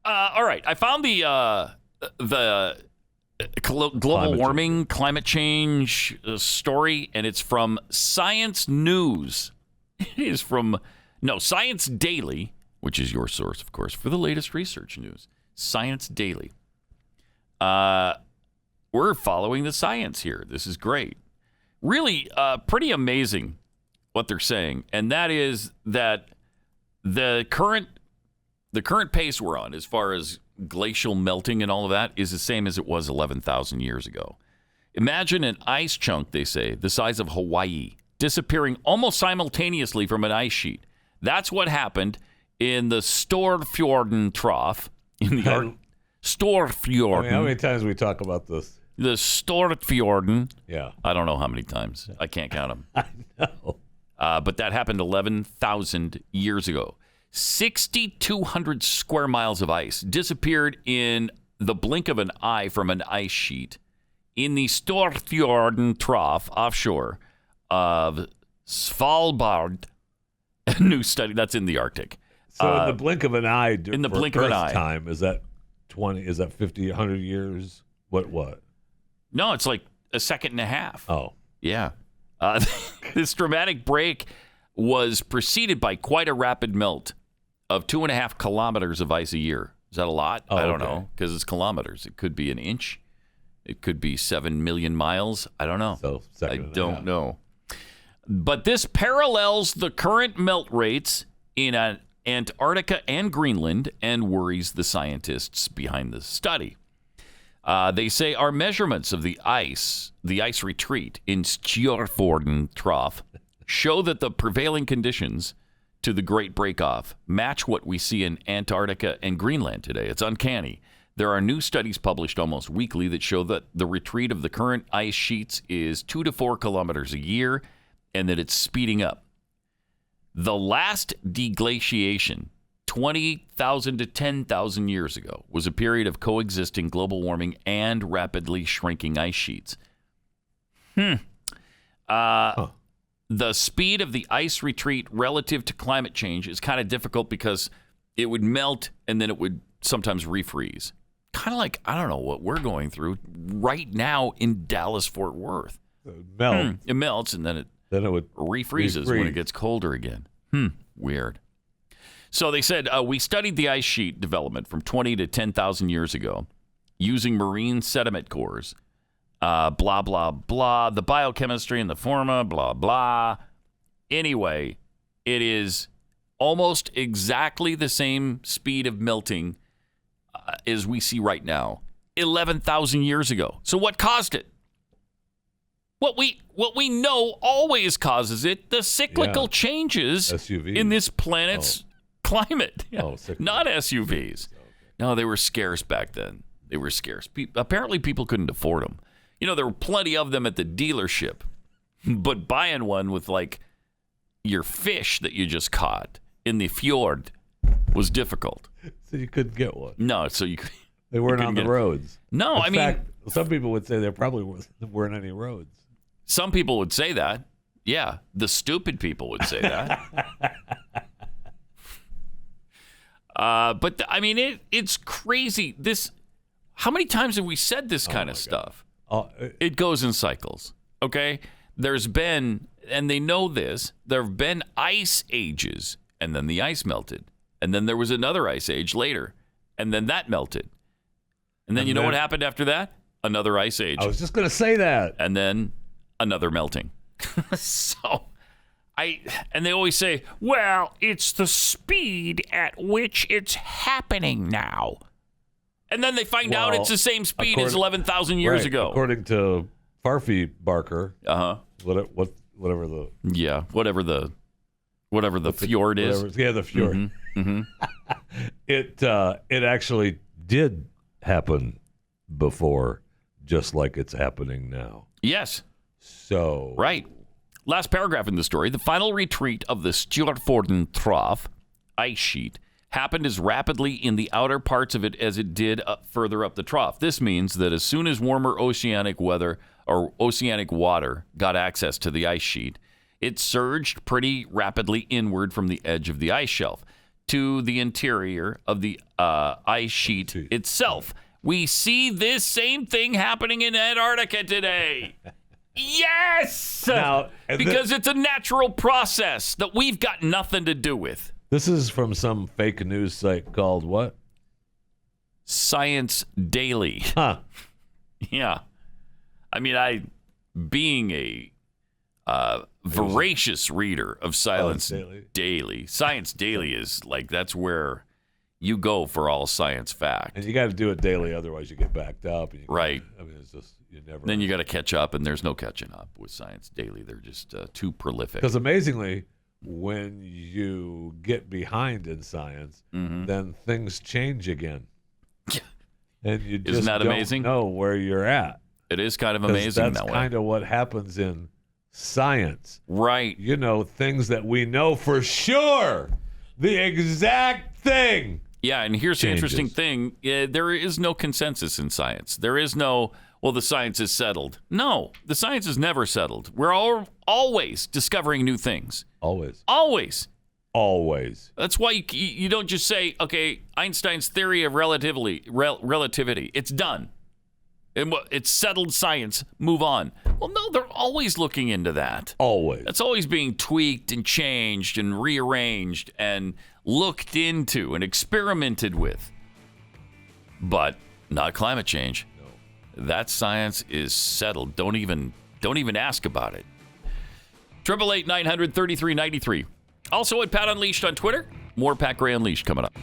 All right. I found the global warming, climate change story, and it's from Science News. It is from, Science Daily, which is your source, of course, for the latest research news. Science Daily. We're following the science here. This is great. Really pretty amazing what they're saying, and that is that the current pace we're on as far as glacial melting and all of that is the same as it was 11,000 years ago. Imagine an ice chunk, they say, the size of Hawaii, disappearing almost simultaneously from an ice sheet. That's what happened in the Storfjorden Trough in the Storfjorden. I mean, how many times we talk about this? The Storfjorden. Yeah. I don't know how many times. I can't count them. I know. But that happened 11,000 years ago. 6,200 square miles of ice disappeared in the blink of an eye from an ice sheet in the Storfjorden Trough offshore of Svalbard. A new study that's in the Arctic. So in the blink of an eye, in the blink of an eye, time is that 20? Is that 50, 100 years? What? No, it's like a second and a half. Oh, yeah. This dramatic break was preceded by quite a rapid melt of 2.5 kilometers of ice a year. Is that a lot? I don't know, because it's kilometers. It could be an inch. It could be 7 million miles. I don't know. So I don't know. But this parallels the current melt rates in Antarctica and Greenland and worries the scientists behind the study. They say our measurements of the ice retreat in Storfjorden Trough show that the prevailing conditions to the Great Breakoff match what we see in Antarctica and Greenland today. It's uncanny. There are new studies published almost weekly that show that the retreat of the current ice sheets is 2 to 4 kilometers a year and that it's speeding up. The last deglaciation, 20,000 to 10,000 years ago, was a period of coexisting global warming and rapidly shrinking ice sheets. The speed of the ice retreat relative to climate change is kind of difficult because it would melt and then it would sometimes refreeze. Kind of like, I don't know what we're going through right now in Dallas-Fort Worth. It melts and then it would refreezes when it gets colder again. Weird. So they said, we studied the ice sheet development from 20 to 10,000 years ago using marine sediment cores. Blah, blah, blah. The biochemistry and the forma, blah, blah. Anyway, it is almost exactly the same speed of melting as we see right now, 11,000 years ago. So what caused it? What we know always causes it, the cyclical changes SUVs. In this planet's climate. Not SUVs. Okay. No, they were scarce back then. They were scarce. Apparently people couldn't afford them. You know, there were plenty of them at the dealership, but buying one with like your fish that you just caught in the fjord was difficult. So you couldn't get one. No, so they weren't on the roads. No, in fact, some people would say there probably weren't any roads. Some people would say that. Yeah, the stupid people would say that. But I mean, it's crazy. How many times have we said this kind of stuff? It goes in cycles. Okay, there's been, and they know this. There have been ice ages, and then the ice melted, and then there was another ice age later, and then that melted, and then you know what happened after that? Another ice age. I was just going to say that, and then another melting. And they always say, well, it's the speed at which it's happening now. And then they find out it's the same speed as 11,000 years ago. According to Farfy Barker. Whatever the fjord is. Yeah, the fjord. It actually did happen before, just like it's happening now. Yes. So. Right. Last paragraph in the story. The final retreat of the Storfjorden Trough ice sheet happened as rapidly in the outer parts of it as it did further up the trough. This means that as soon as warmer oceanic weather or oceanic water got access to the ice sheet, it surged pretty rapidly inward from the edge of the ice shelf. to the interior of the ice sheet itself. We see this same thing happening in Antarctica today. Yes! Now, because it's a natural process that we've got nothing to do with. This is from some fake news site called what? Science Daily. Huh. Yeah. I mean, being a voracious reader of Science Daily. Science Daily is like, that's where you go for all science fact. And you got to do it daily, otherwise you get backed up. And right. I mean, it's just, you never. Then you got to catch up, and there's no catching up with Science Daily. They're just too prolific. Because amazingly, when you get behind in science, then things change again. And you just don't know where you're at. It is kind of amazing that way. That's kind of what happens in science. Right. You know, things that we know for sure. The exact thing. Yeah, and here's the interesting thing. There is no consensus in science. There is no, well, the science is settled. No, the science is never settled. We're always discovering new things. Always. Always. Always. That's why you don't just say, okay, Einstein's theory of relativity. It's done. It's settled science. Move on. Well, no, they're always looking into that. Always. That's always being tweaked and changed and rearranged and looked into and experimented with. But not climate change. No. That science is settled. Don't even ask about it. 888-900-3393. Also at Pat Unleashed on Twitter. More Pat Gray Unleashed coming up.